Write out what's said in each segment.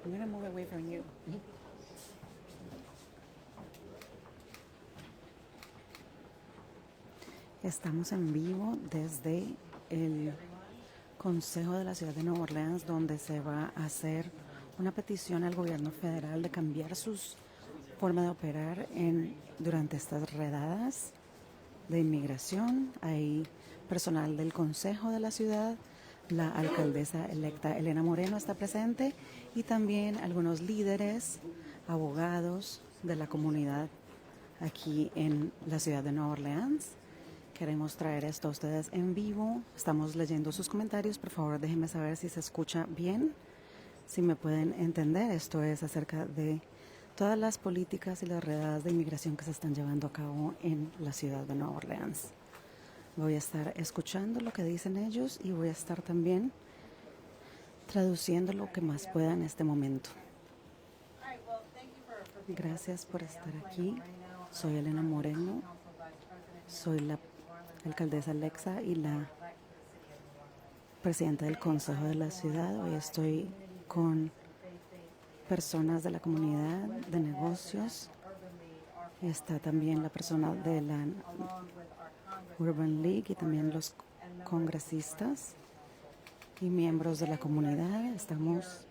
I'm going to move away from you. Estamos en vivo desde el Concejo de la ciudad de Nueva Orleans, donde se va a hacer una petición al gobierno federal de cambiar su forma de operar durante estas redadas de inmigración. Hay personal del Concejo de la ciudad, la alcaldesa electa Helena Moreno está presente y también algunos líderes, abogados de la comunidad aquí en la ciudad de Nueva Orleans. Queremos traer esto a ustedes en vivo. Estamos leyendo sus comentarios. Por favor, déjenme saber si se escucha bien, si me pueden entender. Esto es acerca de todas las políticas y las redadas de inmigración que se están llevando a cabo en la ciudad de Nueva Orleans. Voy a estar escuchando lo que dicen ellos y voy a estar también traduciendo lo que más pueda en este momento. Gracias por estar aquí. Soy Helena Moreno. Soy la alcaldesa electa y la presidenta del Consejo de la ciudad. Hoy estoy con personas de la comunidad de negocios. Está también la persona de la Urban League y también los congresistas y miembros de la comunidad. Estamos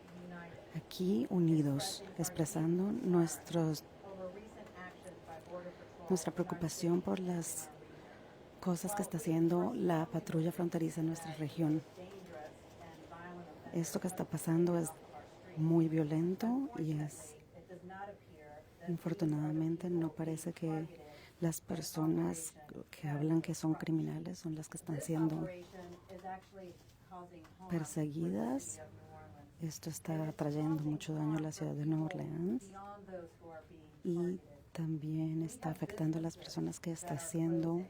aquí unidos, expresando nuestra preocupación por las cosas que está haciendo la Patrulla Fronteriza en nuestra región. Esto que está pasando es muy violento y infortunadamente no parece que las personas que hablan que son criminales son las que están siendo perseguidas. Esto está trayendo mucho daño a la ciudad de Nueva Orleans y también está afectando a las personas que están siendo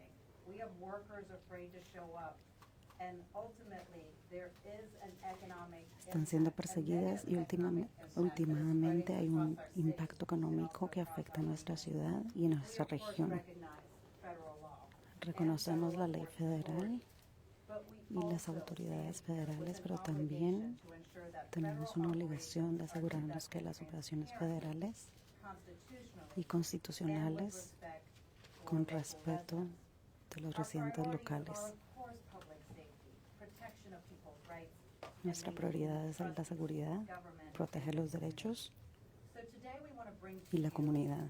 perseguidas y últimamente hay un impacto económico que afecta a nuestra ciudad y a nuestra región. Reconocemos la ley federal y las autoridades federales, pero también tenemos una obligación de asegurarnos que las operaciones federales y constitucionales con respeto de los residentes locales. Nuestra prioridad es la seguridad, proteger los derechos y la comunidad.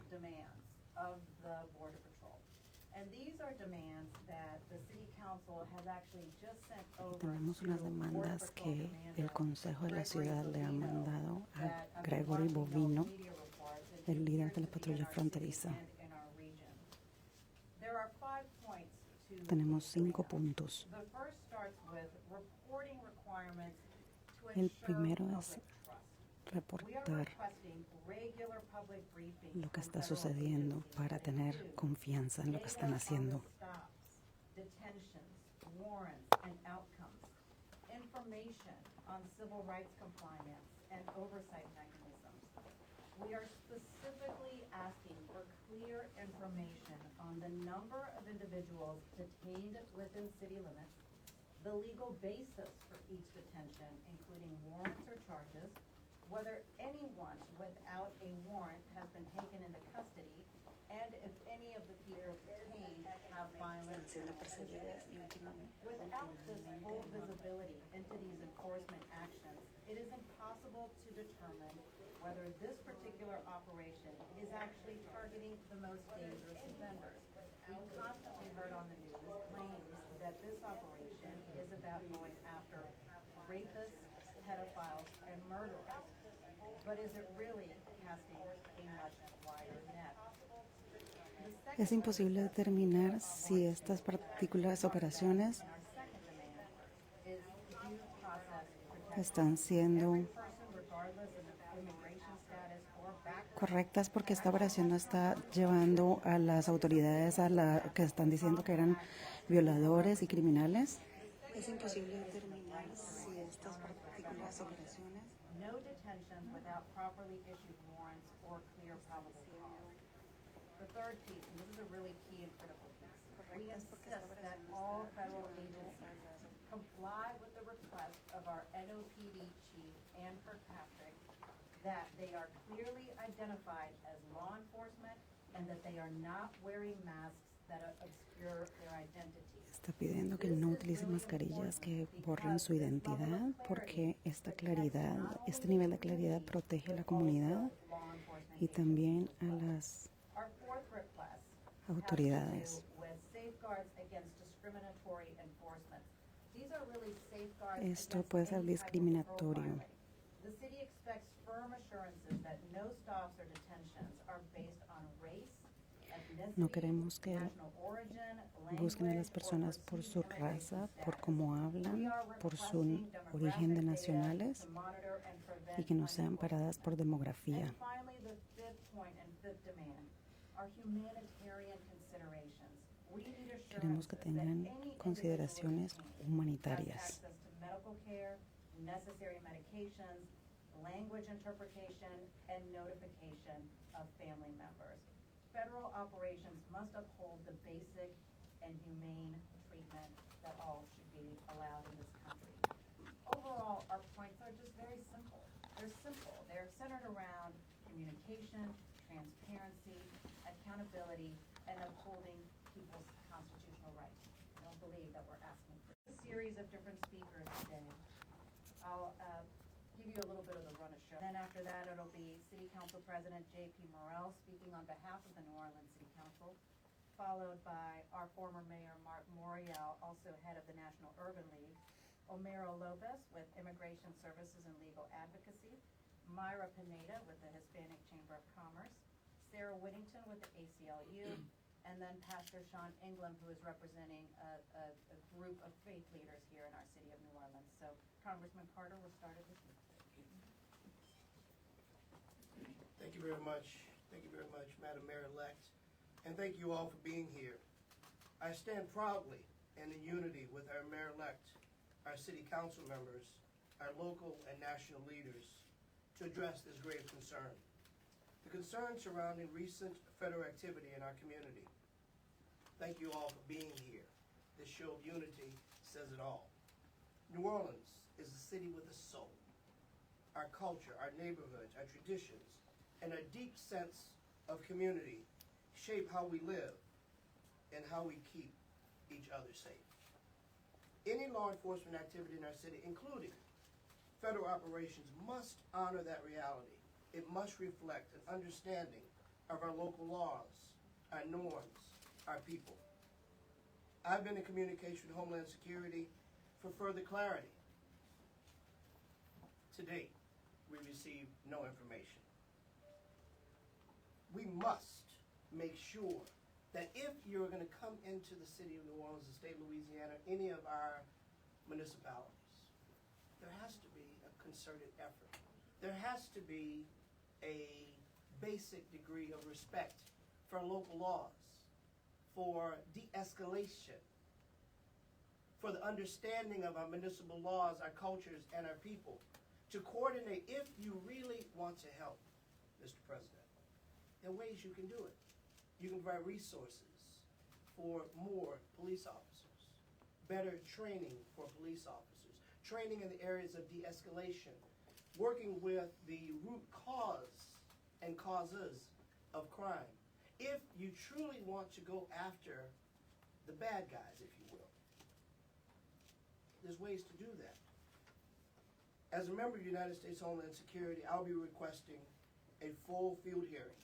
Y tenemos unas demandas que el Consejo de la ciudad le ha mandado a Gregory Bovino, el líder de la Patrulla Fronteriza. Tenemos 5 puntos. El primero es reportar lo que está sucediendo para tener confianza en lo que están haciendo. We are specifically asking for clear information on the number of individuals detained within city limits, the legal basis for each detention, including warrants or charges, whether anyone without a warrant has been taken into custody, and if any of the people detained have violent Without this full visibility into these enforcement actions, it is impossible to determine whether this particular operation is actually targeting the most dangerous offenders. We constantly heard on the news claims that this operation is about going after rapists, pedophiles, and murderers. But is it really casting a much wider net? Es imposible determinar si estas particulares operaciones están siendo correctas porque esta operación no está llevando a las autoridades que están diciendo que eran violadores y criminales. Es imposible determinar si estas particulares operaciones The third piece, and this is a really key and critical piece, we insist that all federal agencies comply with the request of our NOPD chief, Ann Kirkpatrick, that they are clearly identified as law enforcement and that they are not wearing masks that obscure their identity. Está pidiendo que no utilicen mascarillas que borren su identidad porque esta claridad, este nivel de claridad protege a la comunidad y también a las autoridades. Esto puede ser discriminatorio. The city expects firm assurances that no stops or detentions are based on race, No queremos que busquen a las personas por su raza, por cómo hablan, por su origen de nacionales y que no sean paradas por demografía. Queremos que tengan consideraciones humanitarias. Necessary medications, language interpretation, and notification of family members. Federal operations must uphold the basic and humane treatment that all should be allowed in this country. Overall, our points are just very simple. They're simple. They're centered around communication, transparency, accountability, and upholding people's constitutional rights. I don't believe that we're asking for a series of different speakers today. I'll give you a little bit of the run of show. Then after that, it'll be City Council President J.P. Morrell speaking on behalf of the New Orleans City Council, followed by our former Mayor Mark Morial, also head of the National Urban League, Omero Lopez with Immigration Services and Legal Advocacy, Myra Pineda with the Hispanic Chamber of Commerce, Sarah Whittington with the ACLU, and then Pastor Sean England, who is representing a group of faith leaders here in our city of New Orleans. So, Congressman Carter, we'll start it with you. Thank you very much. Thank you very much, Madam Mayor-elect. And thank you all for being here. I stand proudly and in unity with our Mayor-elect, our City Council members, our local and national leaders to address this grave concern. The concern surrounding recent federal activity in our community. Thank you all for being here. This show of unity says it all. New Orleans is a city with a soul. Our culture, our neighborhoods, our traditions, and a deep sense of community shape how we live and how we keep each other safe. Any law enforcement activity in our city, including federal operations, must honor that reality. It must reflect an understanding of our local laws, our norms, our people. I've been in communication with Homeland Security for further clarity. To date, we received no information. We must make sure that if you're going to come into the city of New Orleans, the state of Louisiana, any of our municipalities, there has to be a concerted effort. There has to be a basic degree of respect for local laws, for de-escalation, for the understanding of our municipal laws, our cultures, and our people, to coordinate if you really want to help, Mr. President. There are ways you can do it. You can provide resources for more police officers, better training for police officers, training in the areas of de-escalation, working with the root cause and causes of crime. If you truly want to go after the bad guys, if you will, there's ways to do that. As a member of the United States Homeland Security, I'll be requesting a full field hearing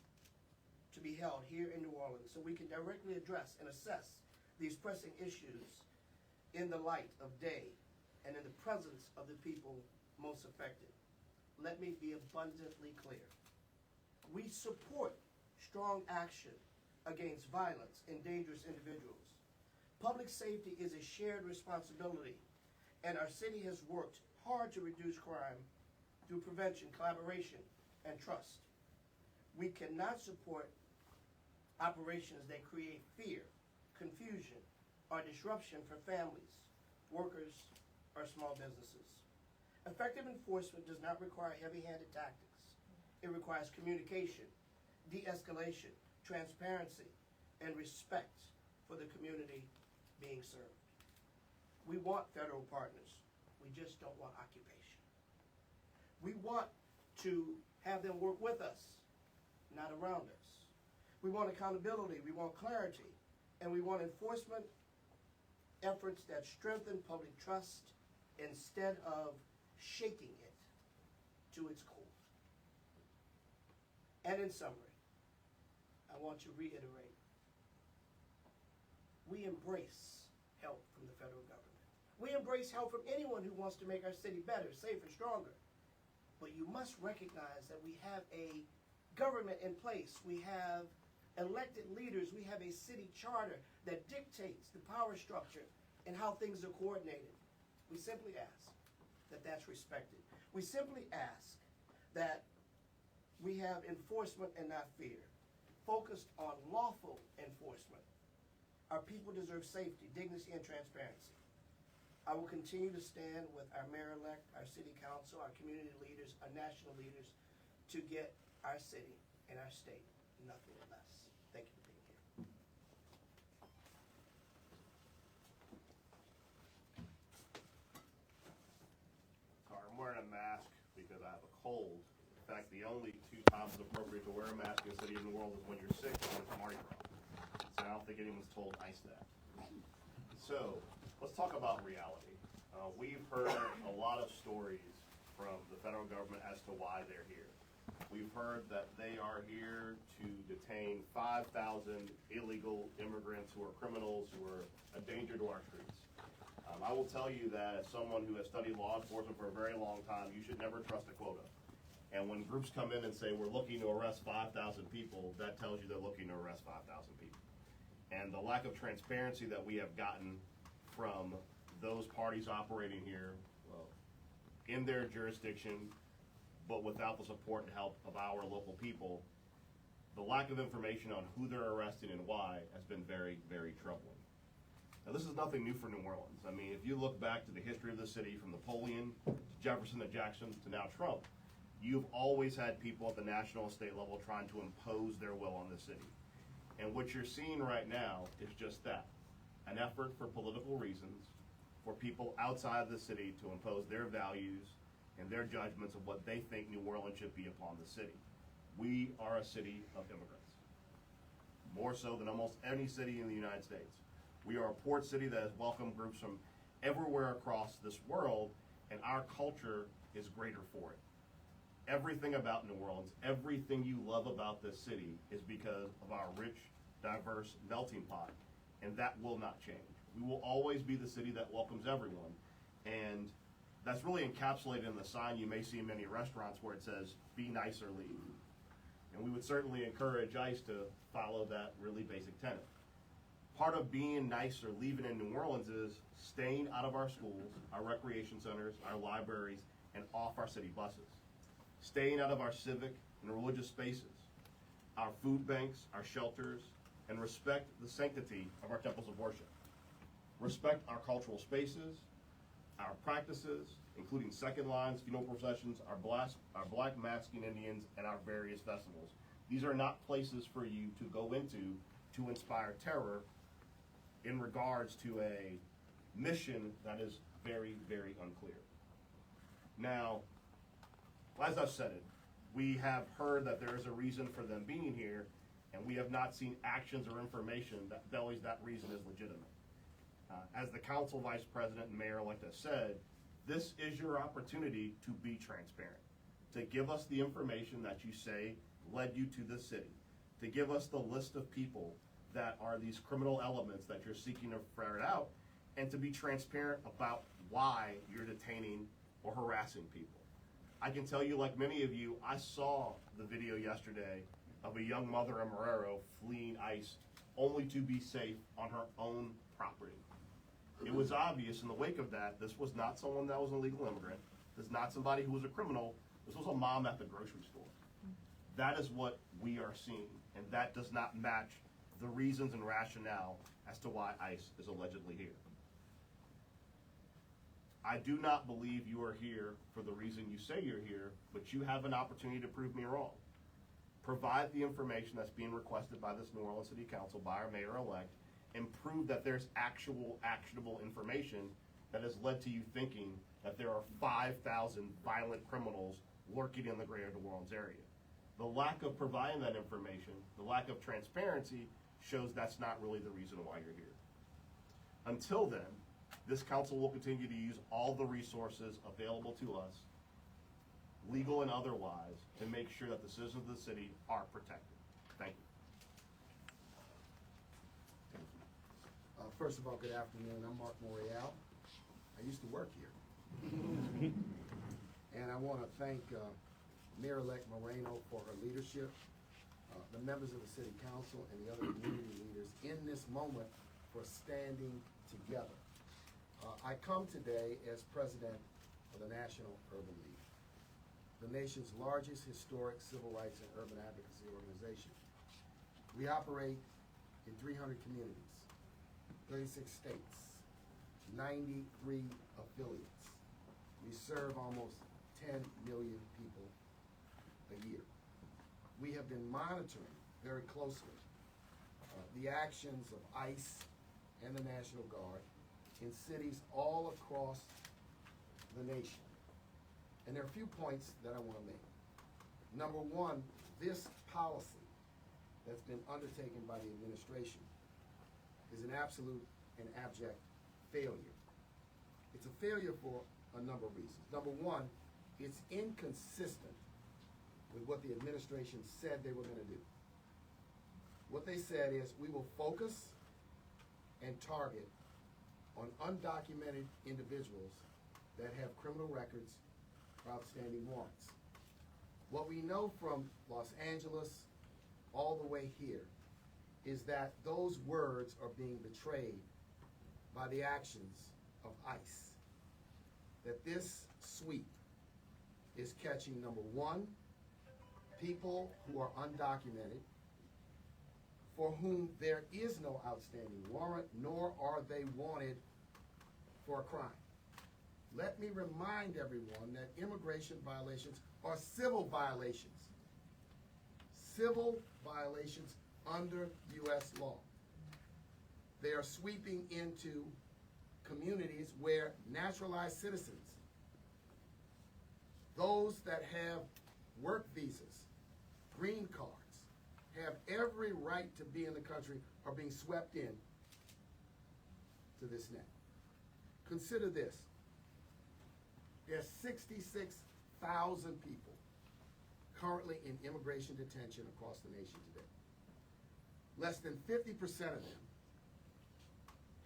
to be held here in New Orleans so we can directly address and assess these pressing issues in the light of day and in the presence of the people most affected. Let me be abundantly clear. We support strong action against violence and dangerous individuals. Public safety is a shared responsibility, and our city has worked hard to reduce crime through prevention, collaboration, and trust. We cannot support operations that create fear, confusion, or disruption for families, workers, or small businesses. Effective enforcement does not require heavy-handed tactics. It requires communication, de-escalation, transparency, and respect for the community being served. We want federal partners. We just don't want occupation. We want to have them work with us, not around us. We want accountability, we want clarity, and we want enforcement efforts that strengthen public trust instead of shaking it to its core. And in summary, I want to reiterate, we embrace help from the federal government. We embrace help from anyone who wants to make our city better, safer, stronger. But you must recognize that we have a government in place. We have elected leaders. We have a city charter that dictates the power structure and how things are coordinated. We simply ask that that's respected. We simply ask that we have enforcement and not fear, focused on lawful enforcement. Our people deserve safety, dignity, and transparency. I will continue to stand with our mayor-elect, our city council, our community leaders, our national leaders to get our city and our state nothing less. Thank you for being here. Sorry, I'm wearing a mask because I have a cold. In fact, the only 2 times it's appropriate to wear a mask in the city of New Orleans is when you're sick and when it's Mardi Gras. So I don't think anyone's told ICE that. So let's talk about reality. We've heard a lot of stories from the federal government as to why they're here. We've heard that they are here to detain 5,000 illegal immigrants who are criminals, who are a danger to our streets. I will tell you that as someone who has studied law enforcement for a very long time, you should never trust a quota. And when groups come in and say, we're looking to arrest 5,000 people, that tells you they're looking to arrest 5,000 people. And the lack of transparency that we have gotten from those parties operating here in their jurisdiction, but without the support and help of our local people, the lack of information on who they're arresting and why has been very, very troubling. Now, this is nothing new for New Orleans. I mean, if you look back to the history of the city, from Napoleon to Jefferson to Jackson to now Trump, you've always had people at the national and state level trying to impose their will on the city. And what you're seeing right now is just that, an effort for political reasons for people outside the city to impose their values and their judgments of what they think New Orleans should be upon the city. We are a city of immigrants, more so than almost any city in the United States. We are a port city that has welcomed groups from everywhere across this world, and our culture is greater for it. Everything about New Orleans, everything you love about this city is because of our rich, diverse melting pot, and that will not change. We will always be the city that welcomes everyone, and that's really encapsulated in the sign you may see in many restaurants where it says, be nice or leave. And we would certainly encourage ICE to follow that really basic tenet. Part of being nice or leaving in New Orleans is staying out of our schools, our recreation centers, our libraries, and off our city buses. Staying out of our civic and religious spaces, our food banks, our shelters, and respect the sanctity of our temples of worship. Respect our cultural spaces, our practices, including second lines, funeral processions, our black masking Indians, and our various festivals. These are not places for you to go into to inspire terror in regards to a mission that is very, very unclear. Now, as I've said it, we have heard that there is a reason for them being here, and we have not seen actions or information that bellies that reason is legitimate. As the council vice president and mayor-elect has said, this is your opportunity to be transparent, to give us the information that you say led you to this city, to give us the list of people that are these criminal elements that you're seeking to ferret out, and to be transparent about why you're detaining or harassing people. I can tell you, like many of you, I saw the video yesterday of a young mother in Marrero fleeing ICE only to be safe on her own property. It was obvious in the wake of that, this was not someone that was an illegal immigrant. This is not somebody who was a criminal. This was a mom at the grocery store. That is what we are seeing, and that does not match the reasons and rationale as to why ICE is allegedly here. I do not believe you are here for the reason you say you're here, but you have an opportunity to prove me wrong. Provide the information that's being requested by this New Orleans City Council, by our mayor-elect, and prove that there's actual actionable information that has led to you thinking that there are 5,000 violent criminals lurking in the greater New Orleans area. The lack of providing that information, the lack of transparency, shows that's not really the reason why you're here. Until then, this council will continue to use all the resources available to us, legal and otherwise, to make sure that the citizens of the city are protected. Thank you. First of all, good afternoon. I'm Mark Morial. I used to work here. And I want to thank Mayor-elect Moreno for her leadership, the members of the City Council, and the other community leaders in this moment for standing together. I come today as president of the National Urban League, the nation's largest historic civil rights and urban advocacy organization. We operate in 300 communities, 36 states, 93 affiliates. We serve almost 10 million people a year. We have been monitoring very closely the actions of ICE and the National Guard in cities all across the nation. And there are a few points that I want to make. Number one, this policy that's been undertaken by the administration is an absolute and abject failure. It's a failure for a number of reasons. Number one, it's inconsistent with what the administration said they were going to do. What they said is, we will focus and target on undocumented individuals that have criminal records or outstanding warrants. What we know from Los Angeles all the way here is that those words are being betrayed by the actions of ICE. That this sweep is catching, number one, people who are undocumented, for whom there is no outstanding warrant, nor are they wanted for a crime. Let me remind everyone that immigration violations are civil violations. Civil violations under U.S. law. They are sweeping into communities where naturalized citizens, those that have work visas, green cards, have every right to be in the country, are being swept in to this net. Consider this. There's 66,000 people currently in immigration detention across the nation today. Less than 50% of them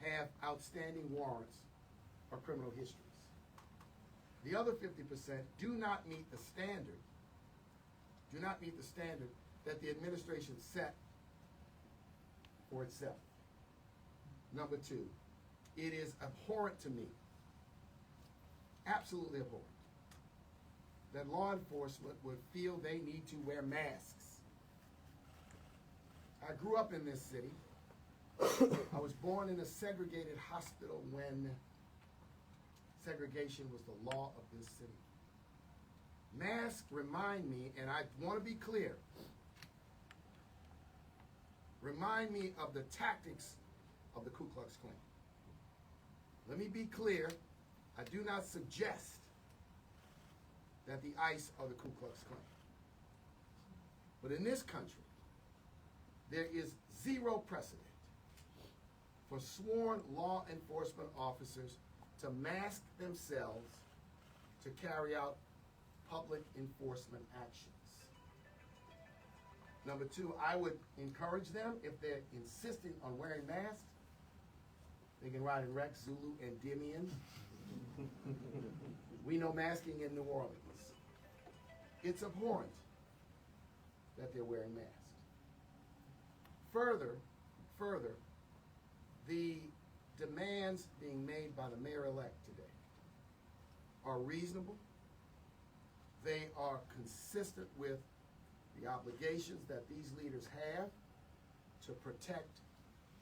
have outstanding warrants or criminal histories. The other 50% do not meet the standard, that the administration set for itself. Number two, it is abhorrent to me, absolutely abhorrent, that law enforcement would feel they need to wear masks. I grew up in this city. I was born in a segregated hospital when segregation was the law of this city. Masks remind me, and I want to be clear, remind me of the tactics of the Ku Klux Klan. Let me be clear, I do not suggest that the ICE are the Ku Klux Klan. But in this country, there is zero precedent for sworn law enforcement officers to mask themselves to carry out public enforcement actions. Number two, I would encourage them, if they're insisting on wearing masks, they can ride in Rex, Zulu, and Endymion. We know masking in New Orleans. It's abhorrent that they're wearing masks. Further, the demands being made by the mayor-elect today are reasonable. They are consistent with the obligations that these leaders have to protect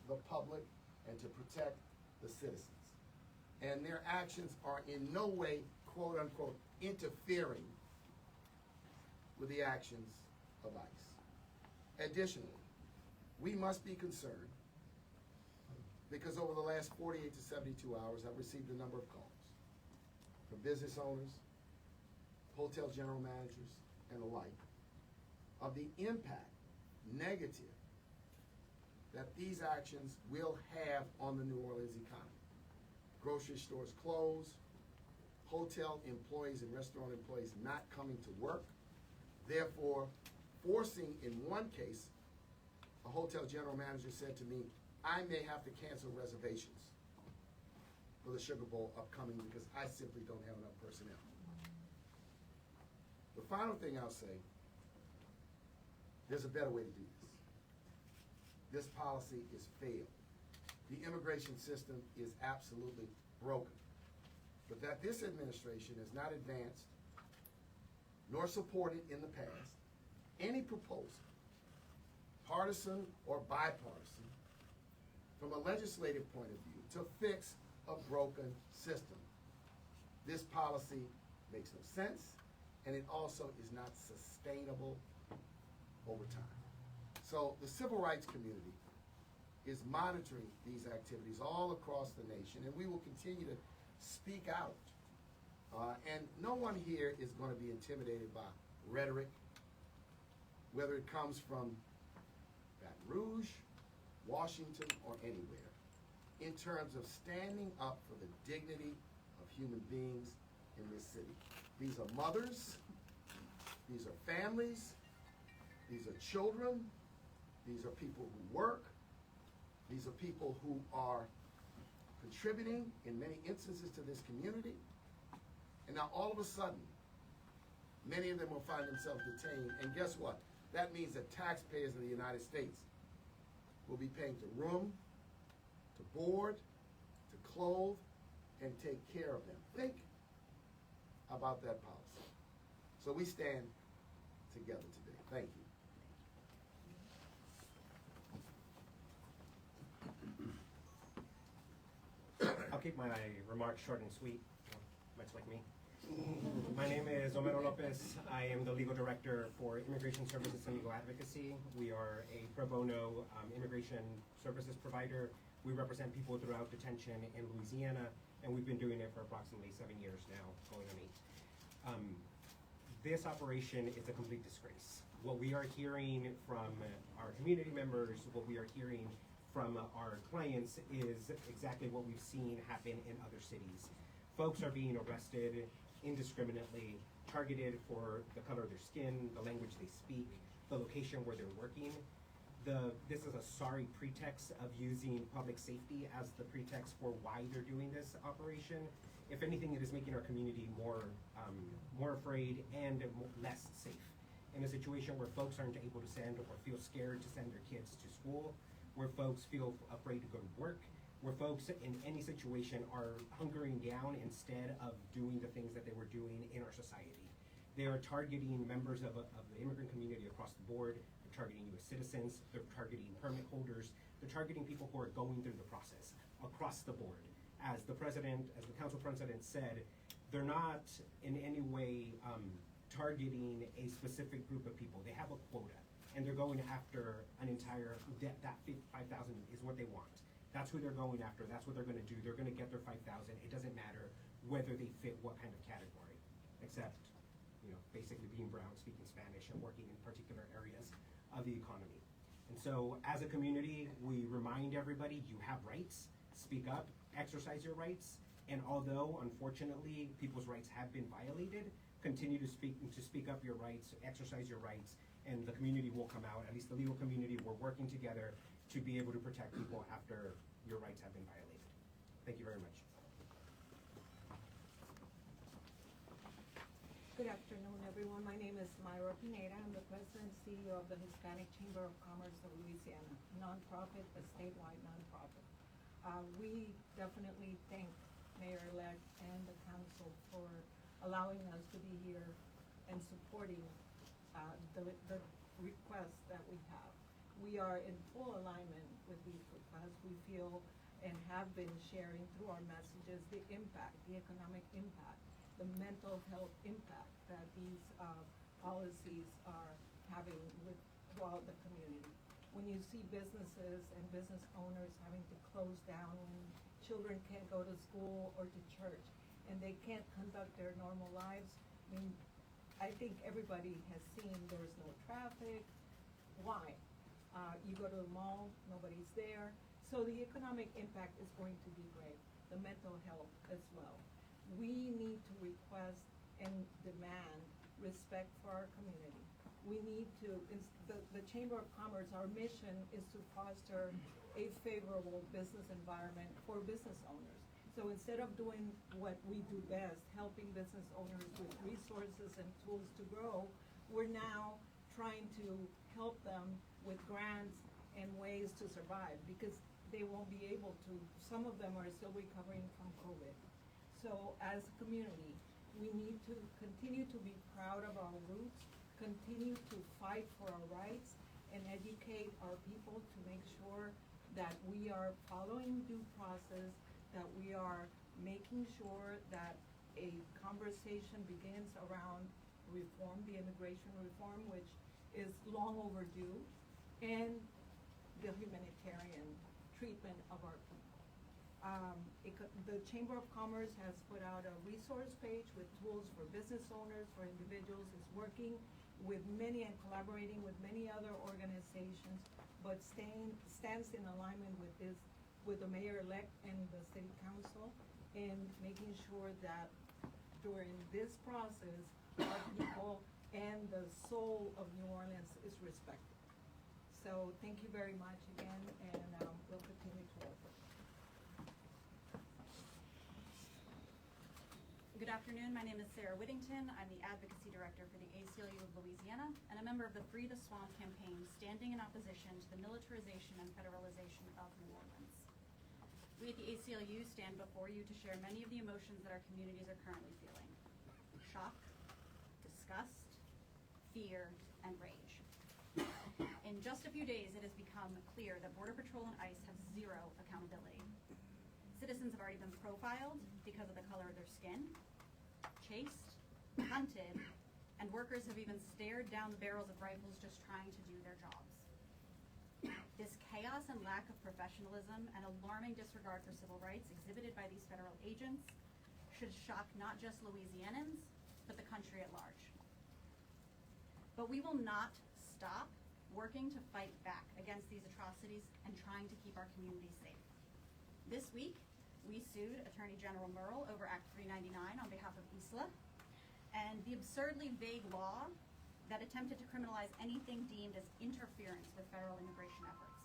the public and to protect the citizens. And their actions are in no way, quote unquote, interfering with the actions of ICE. Additionally, we must be concerned because over the last 48 to 72 hours, I've received a number of calls from business owners, hotel general managers, and the like, of the impact, negative, that these actions will have on the New Orleans economy. Grocery stores close, hotel employees and restaurant employees not coming to work, therefore forcing, in one case, a hotel general manager said to me, I may have to cancel reservations for the Sugar Bowl upcoming because I simply don't have enough personnel. The final thing I'll say, there's a better way to do this. This policy is failed. The immigration system is absolutely broken. But that this administration has not advanced nor supported in the past any proposal, partisan or bipartisan, from a legislative point of view, to fix a broken system. This policy makes no sense, and it also is not sustainable over time. So the civil rights community is monitoring these activities all across the nation, and we will continue to speak out. And no one here is going to be intimidated by rhetoric, whether it comes from Baton Rouge, Washington, or anywhere, in terms of standing up for the dignity of human beings in this city. These are mothers, these are families, these are children, these are people who work, these are people who are contributing in many instances to this community. And now all of a sudden, many of them will find themselves detained. And guess what? That means that taxpayers of the United States will be paying to room, to board, to clothe, and take care of them. Think about that policy. So we stand together today. Thank you. I'll keep my remarks short and sweet, much like me. My name is Omero Lopez. I am the legal director for Immigration Services and Legal Advocacy. We are a pro bono immigration services provider. We represent people throughout detention in Louisiana, and we've been doing it for approximately 7 years now, going on 8. This operation is a complete disgrace. What we are hearing from our community members, what we are hearing from our clients is exactly what we've seen happen in other cities. Folks are being arrested indiscriminately, targeted for the color of their skin, the language they speak, the location where they're working. This is a sorry pretext of using public safety as the pretext for why they're doing this operation. If anything, it is making our community more afraid and less safe. In a situation where folks aren't able to send or feel scared to send their kids to school, where folks feel afraid to go to work, where folks in any situation are hunkering down instead of doing the things that they were doing in our society. They are targeting members of the immigrant community across the board. They're targeting U.S. citizens. They're targeting permit holders. They're targeting people who are going through the process across the board. As the council president said, they're not in any way targeting a specific group of people. They have a quota, and they're going after an entire, that 5,000 is what they want. That's who they're going after. That's what they're going to do. They're going to get their 5,000. It doesn't matter whether they fit what kind of category, except, basically being brown, speaking Spanish, and working in particular areas of the economy. And so, as a community, we remind everybody you have rights. Speak up, exercise your rights, and although unfortunately people's rights have been violated, continue to speak up your rights, exercise your rights, and the community will come out. At least the legal community, we're working together to be able to protect people after your rights have been violated. Thank you very much. Good afternoon, everyone. My name is Myra Pineda. I'm the president and CEO of the Hispanic Chamber of Commerce of Louisiana, a nonprofit, a statewide nonprofit. We definitely thank Mayor-elect and the council for allowing us to be here and supporting the requests that we have. We are in full alignment with these requests. We feel and have been sharing through our messages the impact, the economic impact, the mental health impact that these policies are having throughout the community. When you see businesses and business owners having to close down, when children can't go to school or to church, and they can't conduct their normal lives, I mean, I think everybody has seen there's no traffic. Why? You go to the mall, nobody's there. So the economic impact is going to be great, the mental health as well. We need to request and demand respect for our community. We need to, the Chamber of Commerce, our mission is to foster a favorable business environment for business owners. So instead of doing what we do best, helping business owners with resources and tools to grow, we're now trying to help them with grants and ways to survive, because they won't be able to, some of them are still recovering from COVID. So as a community, we need to continue to be proud of our roots, continue to fight for our rights, and educate our people to make sure that we are following due process, that we are making sure that a conversation begins around reform, the immigration reform, which is long overdue, and the humanitarian treatment of our people. The Chamber of Commerce has put out a resource page with tools for business owners, for individuals. It's working with many and collaborating with many other organizations, but stands in alignment with this, with the mayor-elect and the city council, and making sure that during this process, our people and the soul of New Orleans is respected. So thank you very much again, and we'll continue to work. Good afternoon, my name is Sarah Whittington. I'm the Advocacy Director for the ACLU of Louisiana and a member of the Free the Swamp campaign, standing in opposition to the militarization and federalization of New Orleans. We at the ACLU stand before you to share many of the emotions that our communities are currently feeling: shock, disgust, fear, and rage. In just a few days, it has become clear that Border Patrol and ICE have zero accountability. Citizens have already been profiled because of the color of their skin, chased, hunted, and workers have even stared down the barrels of rifles just trying to do their jobs. This chaos and lack of professionalism and alarming disregard for civil rights exhibited by these federal agents should shock not just Louisianans, but the country at large. But we will not stop working to fight back against these atrocities and trying to keep our communities safe. This week, we sued Attorney General Merle over Act 399 on behalf of ISLA and the absurdly vague law that attempted to criminalize anything deemed as interference with federal immigration efforts.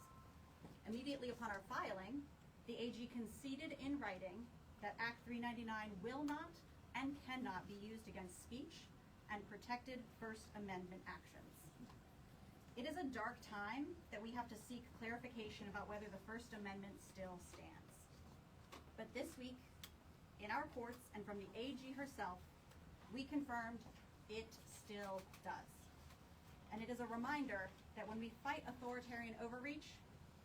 Immediately upon our filing, the AG conceded in writing that Act 399 will not and cannot be used against speech and protected First Amendment actions. It is a dark time that we have to seek clarification about whether the First Amendment still stands. But this week, in our courts and from the AG herself, we confirmed it still does. And it is a reminder that when we fight authoritarian overreach,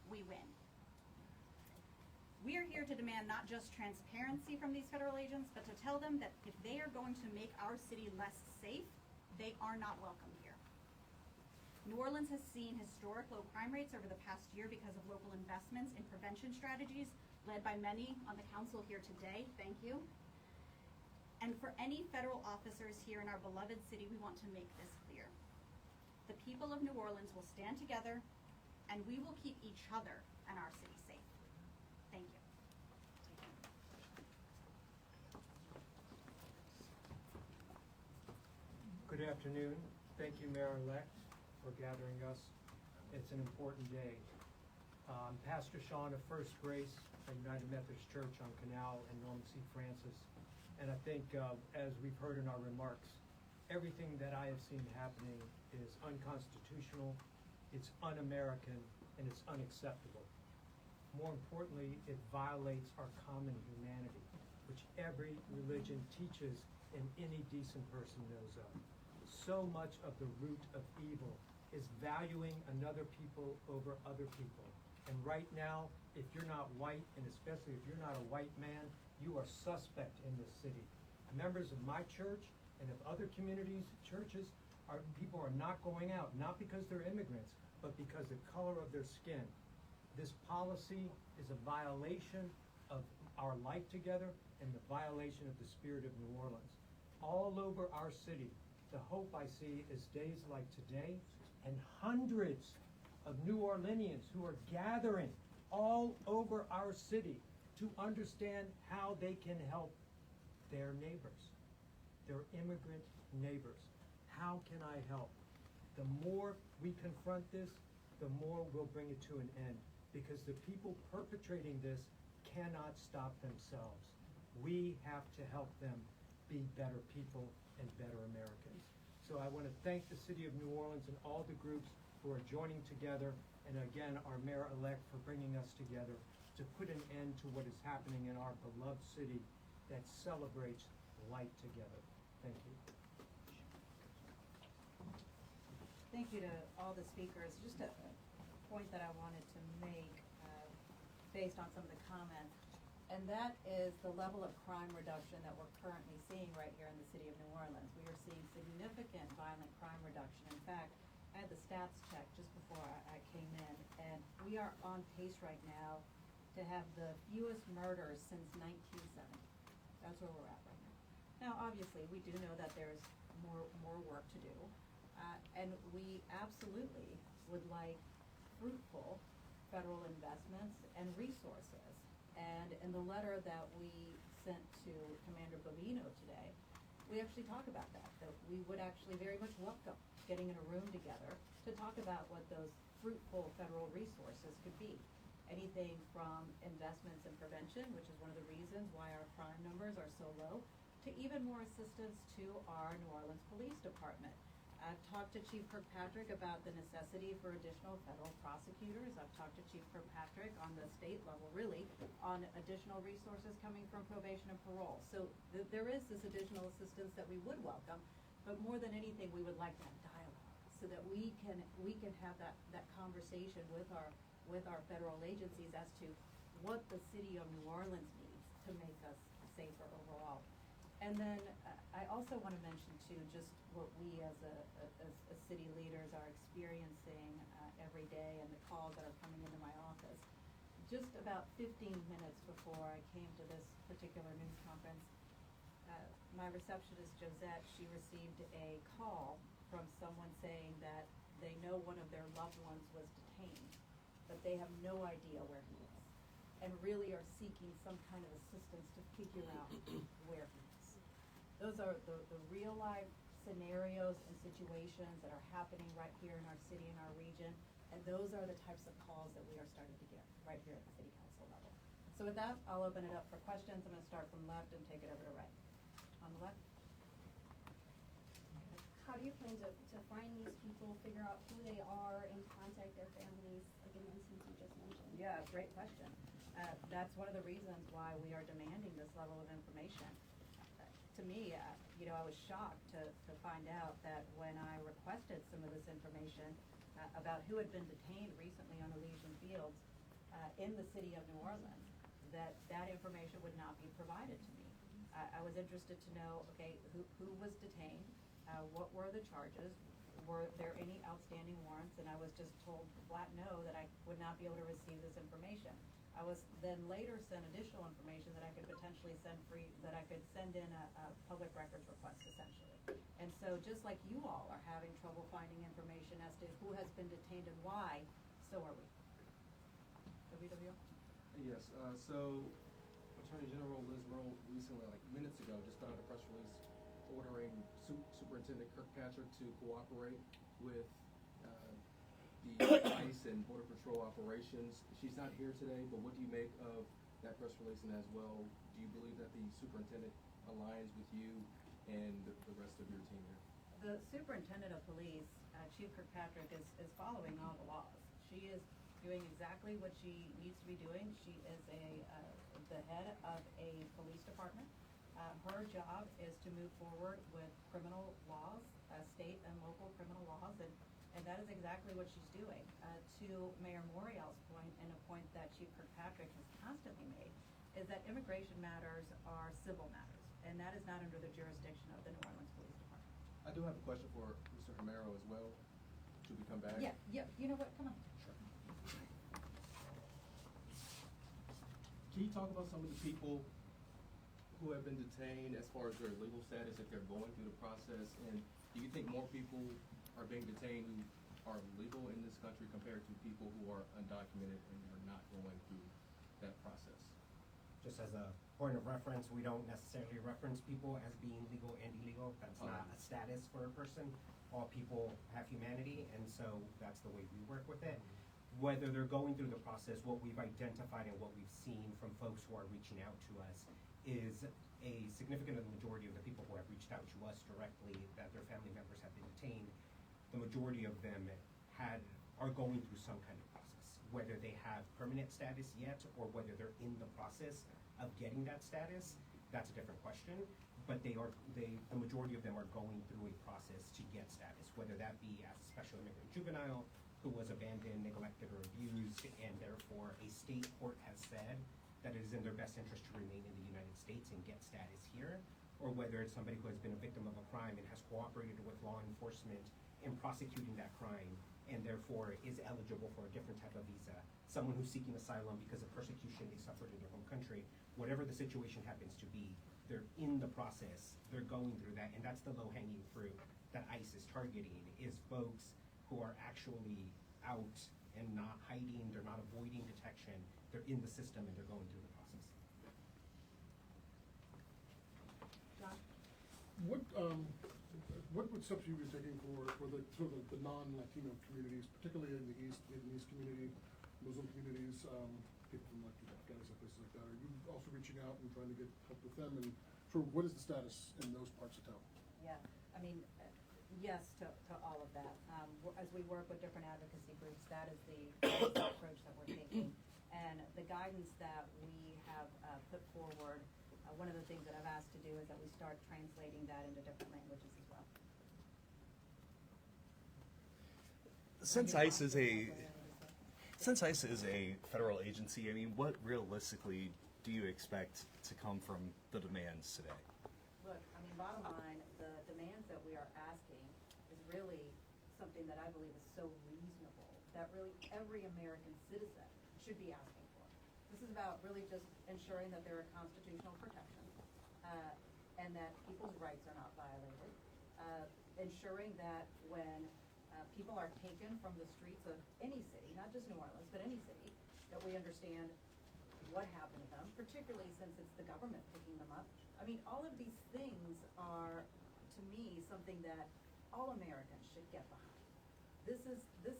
we win. We are here to demand not just transparency from these federal agents, but to tell them that if they are going to make our city less safe, they are not welcome here. New Orleans has seen historic low crime rates over the past year because of local investments in prevention strategies led by many on the council here today. Thank you. And for any federal officers here in our beloved city, we want to make this clear. The people of New Orleans will stand together, and we will keep each other and our city safe. Thank you. Good afternoon. Thank you, Mayor-elect, for gathering us. It's an important day. Pastor Sean of First Grace at United Methodist Church on Canal and Norman C. Francis. And I think, as we've heard in our remarks, everything that I have seen happening is unconstitutional, it's un-American, and it's unacceptable. More importantly, it violates our common humanity, which every religion teaches and any decent person knows of. So much of the root of evil is valuing another people over other people. And right now, if you're not white, and especially if you're not a white man, you are suspect in this city. Members of my church and of other communities, churches, people are not going out, not because they're immigrants, but because the color of their skin. This policy is a violation of our life together and the violation of the spirit of New Orleans. All over our city, the hope I see is days like today and hundreds of New Orleanians who are gathering all over our city to understand how they can help their neighbors, their immigrant neighbors. How can I help? The more we confront this, the more we'll bring it to an end, because the people perpetrating this cannot stop themselves. We have to help them be better people and better Americans. So I want to thank the City of New Orleans and all the groups who are joining together, and again, our mayor-elect for bringing us together to put an end to what is happening in our beloved city that celebrates life together. Thank you. Thank you to all the speakers. Just a point that I wanted to make based on some of the comments, and that is the level of crime reduction that we're currently seeing right here in the city of New Orleans. We are seeing significant violent crime reduction. In fact, I had the stats check just before I came in, and we are on pace right now to have the fewest murders since 1970. That's where we're at right now. Now, obviously, we do know that there's more work to do, and we absolutely would like fruitful federal investments and resources. And in the letter that we sent to Commander Bovino today, we actually talk about that we would actually very much welcome getting in a room together to talk about what those fruitful federal resources could be. Anything from investments in prevention, which is one of the reasons why our crime numbers are so low, to even more assistance to our New Orleans Police Department. I've talked to Chief Kirkpatrick about the necessity for additional federal prosecutors. I've talked to Chief Kirkpatrick on the state level, really, on additional resources coming from probation and parole. So there is this additional assistance that we would welcome, but more than anything, we would like to have dialogue so that we can have that conversation with our federal agencies as to what the city of New Orleans needs to make us safer overall. And then I also want to mention too, just what we as city leaders are experiencing every day, and the calls that are coming into my office. Just about 15 minutes before I came to this particular news conference, my receptionist Josette, she received a call from someone saying that they know one of their loved ones was detained, but they have no idea where he is, and really are seeking some kind of assistance to figure out where he is. Those are the real life scenarios and situations that are happening right here in our city and our region, and those are the types of calls that we are starting to get right here at the city council level. So with that, I'll open it up for questions. I'm going to start from left and take it over to right. On the left. How do you plan to find these people, figure out who they are, and contact their families, like in the instance you just mentioned? Yeah, great question. That's one of the reasons why we are demanding this level of information. To me, I was shocked to find out that when I requested some of this information about who had been detained recently on Elysian Fields in the city of New Orleans, that information would not be provided to me. I was interested to know, okay, who was detained, what were the charges, were there any outstanding warrants, and I was just told flat no that I would not be able to receive this information. I was then later sent additional information that I could potentially that I could send in a public records request essentially. And so just like you all are having trouble finding information as to who has been detained and why, so are we. WW? Yes, so Attorney General Liz Merle recently, like minutes ago, just put out a press release ordering Superintendent Kirkpatrick to cooperate with the ICE and Border Patrol operations. She's not here today, but what do you make of that press release? And as well, do you believe that the superintendent aligns with you and the rest of your team here? The superintendent of police, Chief Kirkpatrick, is following all the laws. She is doing exactly what she needs to be doing. She is the head of a police department. Her job is to move forward with criminal laws, state and local criminal laws, and that is exactly what she's doing. To Mayor Morial's point, and a point that Chief Kirkpatrick has constantly made, is that immigration matters are civil matters, and that is not under the jurisdiction of the New Orleans Police Department. I do have a question for Mr. Romero as well. Should we come back? Yeah, you know what, come on. Sure. Can you talk about some of the people who have been detained as far as their legal status, if they're going through the process, and do you think more people are being detained who are legal in this country compared to people who are undocumented and are not going through that process? Just as a point of reference, we don't necessarily reference people as being legal and illegal. That's not a status for a person. All people have humanity, and so that's the way we work with it. Whether they're going through the process, what we've identified and what we've seen from folks who are reaching out to us is a significant majority of the people who have reached out to us directly that their family members have been detained. The majority of them are going through some kind of process, whether they have permanent status yet or whether they're in the process of getting that status. That's a different question. But the majority of them are going through a process to get status, whether that be as a special immigrant juvenile who was abandoned, neglected, or abused, and therefore a state court has said that it is in their best interest to remain in the United States and get status here, or whether it's somebody who has been a victim of a crime and has cooperated with law enforcement in prosecuting that crime and therefore is eligible for a different type of visa, someone who's seeking asylum because of persecution they suffered in their home country. Whatever the situation happens to be, they're in the process, they're going through that, and that's the low-hanging fruit that ICE is targeting, is folks who are actually out and not hiding, they're not avoiding detection, they're in the system and they're going through the process. John? What steps you been taking for the sort of the non-Latino communities, particularly in the East community, Muslim communities, people from like Afghanistan, places like that? Are you also reaching out and trying to get help with them? And sort of what is the status in those parts of town? Yeah, I mean, yes to all of that. As we work with different advocacy groups, that is the approach that we're taking. And the guidance that we have put forward, one of the things that I've asked to do is that we start translating that into different languages as well. Since ICE is a federal agency, I mean, what realistically do you expect to come from the demands today? Look, I mean, bottom line, the demands that we are asking is really something that I believe is so reasonable that really every American citizen should be asking for. This is about really just ensuring that there are constitutional protections and that people's rights are not violated, ensuring that when people are taken from the streets of any city, not just New Orleans, but any city, that we understand what happened to them, particularly since it's the government picking them up. I mean, all of these things are, to me, something that all Americans should get behind. This is the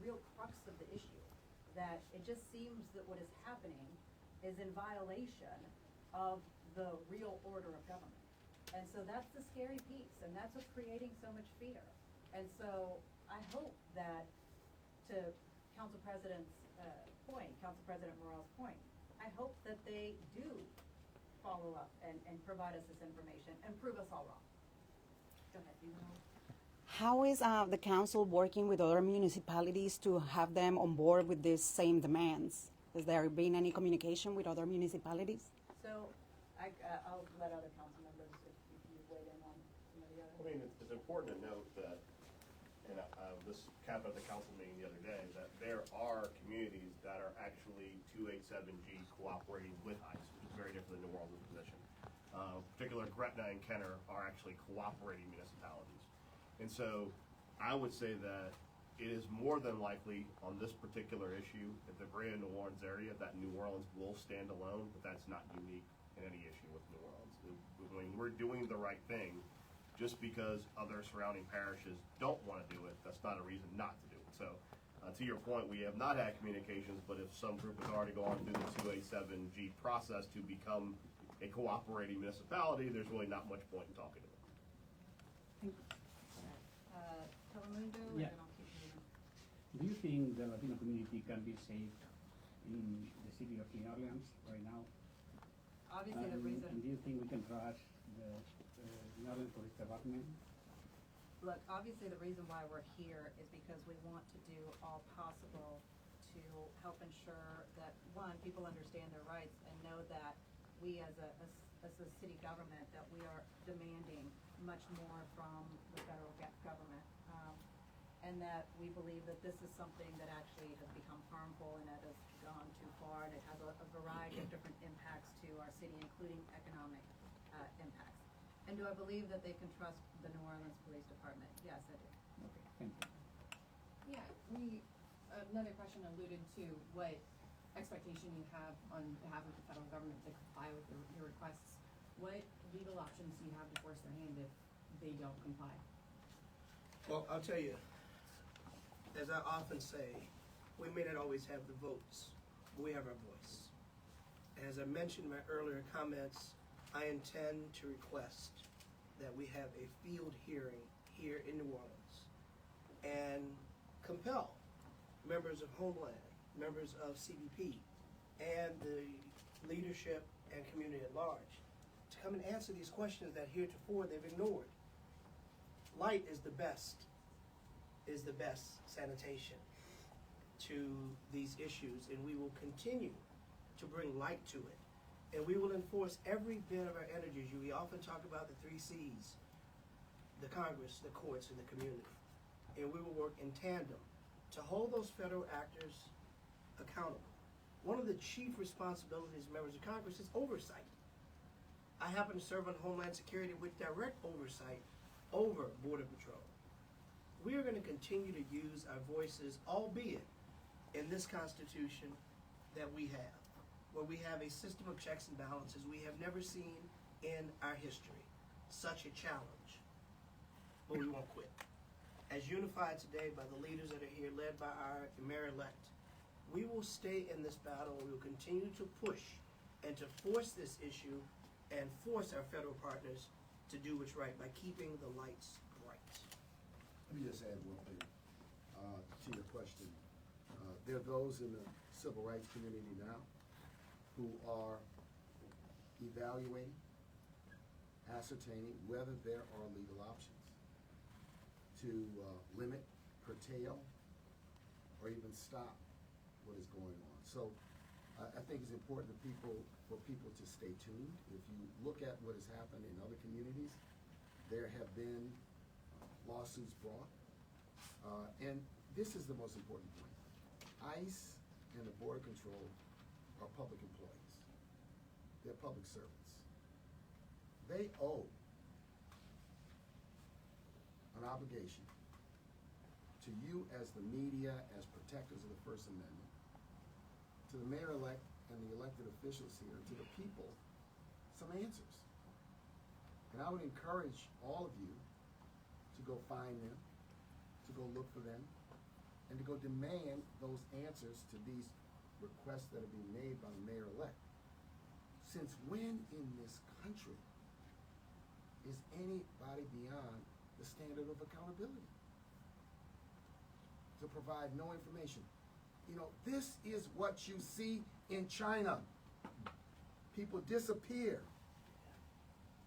real crux of the issue, that it just seems that what is happening is in violation of the real order of government. And so that's the scary piece, and that's what's creating so much fear. And so I hope that, to Council President's point, Council President Morrell's point, I hope that they do follow up and provide us this information and prove us all wrong. Go ahead, do you know? How is the council working with other municipalities to have them on board with these same demands? Has there been any communication with other municipalities? So I'll let other council members, if you weigh in on some of the other. I mean, it's important to note that, and this happened at the council meeting the other day, that there are communities that are actually 287G cooperating with ICE, which is very different than New Orleans' position. Particular Gretna and Kenner are actually cooperating municipalities. And so I would say that it is more than likely on this particular issue in the greater New Orleans area that New Orleans will stand alone, but that's not unique in any issue with New Orleans. I mean, we're doing the right thing. Just because other surrounding parishes don't want to do it, that's not a reason not to do it. So to your point, we have not had communications, but if some group has already gone through the 287G process to become a cooperating municipality, there's really not much point in talking to them. Telemundo, and Yeah. then I'll keep moving. Do you think the Latino community can be saved in the city of New Orleans right now? Obviously, the And reason. do you think we can trust the New Orleans Police Department? Look, obviously the reason why we're here is because we want to do all possible to help ensure that, one, people understand their rights and know that we as a city government, that we are demanding much more from the federal government. And that we believe that this is something that actually has become harmful and that has gone too far, and it has a variety of different impacts to our city, including economic impacts. And do I believe that they can trust the New Orleans Police Department? Yes, I do. Okay, thank you. Yeah, another question alluded to what expectation you have on behalf of the federal government to comply with your requests. What legal options do you have to force their hand if they don't comply? Well, I'll tell you, as I often say, we may not always have the votes, but we have our voice. As I mentioned in my earlier comments, I intend to request that we have a field hearing here in New Orleans and compel members of Homeland, members of CBP, and the leadership and community at large to come and answer these questions that heretofore they've ignored. Light is the best sanitation to these issues, and we will continue to bring light to it. And we will enforce every bit of our energies. We often talk about the 3 C's, the Congress, the courts, and the community. And we will work in tandem to hold those federal actors accountable. One of the chief responsibilities of members of Congress is oversight. I happen to serve on Homeland Security with direct oversight over Border Patrol. We are going to continue to use our voices, albeit in this Constitution that we have, where we have a system of checks and balances we have never seen in our history. Such a challenge, but we won't quit. As unified today by the leaders that are here, led by our mayor-elect, we will stay in this battle. We will continue to push and to force this issue and force our federal partners to do what's right by keeping the lights bright. Let me just add one thing to your question. There are those in the civil rights community now who are evaluating, ascertaining whether there are legal options to limit, curtail, or even stop what is going on. So I think it's important for people to stay tuned. If you look at what has happened in other communities, there have been lawsuits brought. And this is the most important point. ICE and the Border Control are public employees. They're public servants. They owe an obligation to you as the media, as protectors of the First Amendment, to the mayor-elect and the elected officials here, to the people, some answers. And I would encourage all of you to go find them, to go look for them, and to go demand those answers to these requests that are being made by the mayor-elect. Since when in this country is anybody beyond the standard of accountability to provide no information? You know, this is what you see in China. People disappear.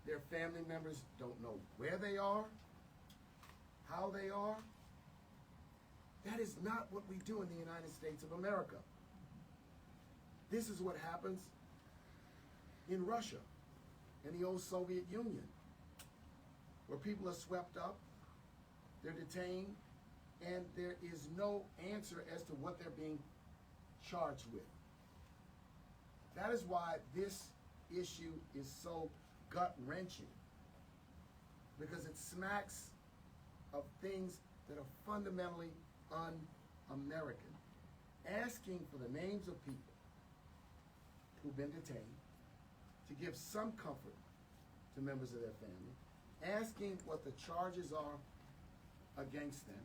Their family members don't know where they are, how they are. That is not what we do in the United States of America. This is what happens in Russia, in the old Soviet Union, where people are swept up, they're detained, and there is no answer as to what they're being charged with. That is why this issue is so gut-wrenching, because it smacks of things that are fundamentally un-American. Asking for the names of people who've been detained to give some comfort to members of their family, asking what the charges are against them,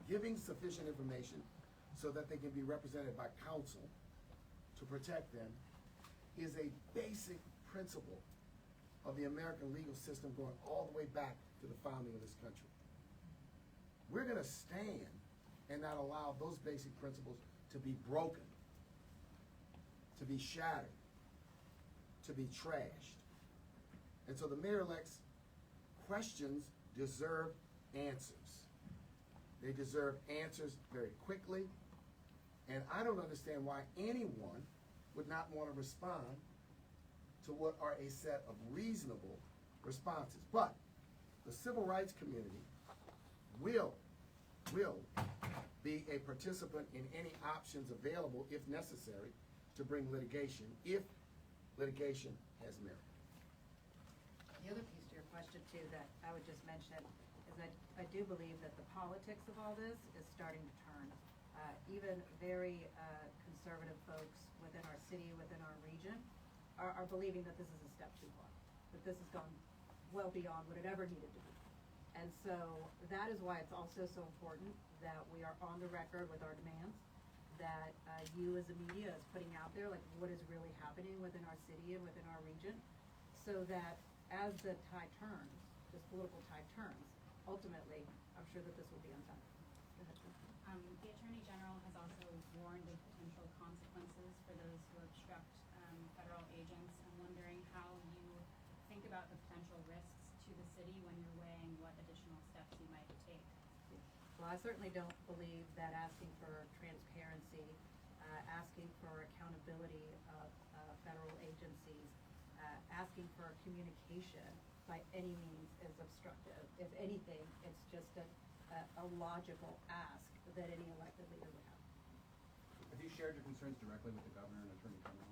giving sufficient information so that they can be represented by counsel to protect them, is a basic principle of the American legal system going all the way back to the founding of this country. We're going to stand and not allow those basic principles to be broken, to be shattered, to be trashed. And so the mayor-elect's questions deserve answers. They deserve answers very quickly, and I don't understand why anyone would not want to respond to what are a set of reasonable responses. But the civil rights community will be a participant in any options available, if necessary, to bring litigation, if litigation has merit. The other piece to your question too that I would just mention is I do believe that the politics of all this is starting to turn. Even very conservative folks within our city, within our region, are believing that this is a step too far, that this has gone well beyond what it ever needed to be. And so that is why it's also so important that we are on the record with our demands, that you as the media is putting out there like what is really happening within our city and within our region, so that as the tide turns, this political tide turns, ultimately, I'm sure that this will be undone. Go ahead, Jen. The Attorney General has also warned of potential consequences for those who obstruct federal agents. I'm wondering how you think about the potential risks to the city when you're weighing what additional steps you might take. Well, I certainly don't believe that asking for transparency, asking for accountability of federal agencies, asking for communication by any means is obstructive. If anything, it's just a logical ask that any elected leader would have. Have you shared your concerns directly with the governor and attorney general?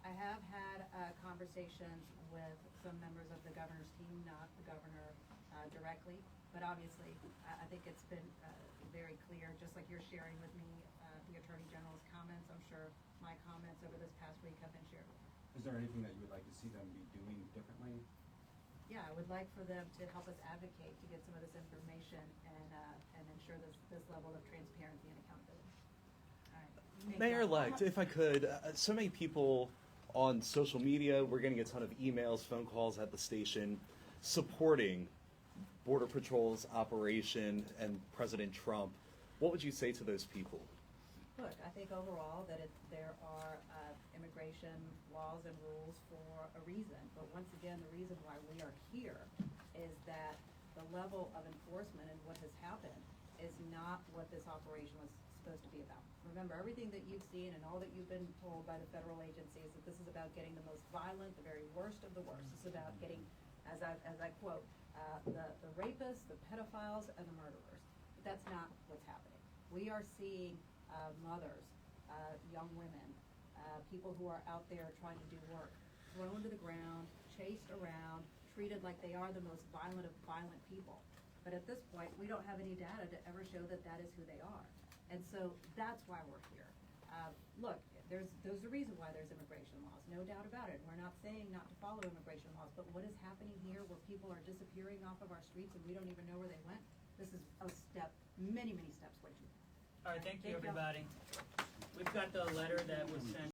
I have had conversations with some members of the governor's team, not the governor directly, but obviously I think it's been very clear, just like you're sharing with me the attorney general's comments. I'm sure my comments over this past week have been shared with him. Is there anything that you would like to see them be doing differently? Yeah, I would like for them to help us advocate to get some of this information and ensure this level of transparency and accountability. All right. Mayor-elect, if I could, so many people on social media, we're getting a ton of emails, phone calls at the station supporting Border Patrol's operation and President Trump. What would you say to those people? Look, I think overall that there are immigration laws and rules for a reason. But once again, the reason why we are here is that the level of enforcement and what has happened is not what this operation was supposed to be about. Remember, everything that you've seen and all that you've been told by the federal agencies, that this is about getting the most violent, the very worst of the worst. It's about getting, as I quote, the rapists, the pedophiles, and the murderers. But that's not what's happening. We are seeing mothers, young women, people who are out there trying to do work, thrown to the ground, chased around, treated like they are the most violent of violent people. But at this point, we don't have any data to ever show that that is who they are. And so that's why we're here. Look, there's a reason why there's immigration laws, no doubt about it. We're not saying not to follow immigration laws, but what is happening here where people are disappearing off of our streets and we don't even know where they went, this is a step, many, many steps way too far. All right, thank you, everybody. We've got the letter that was sent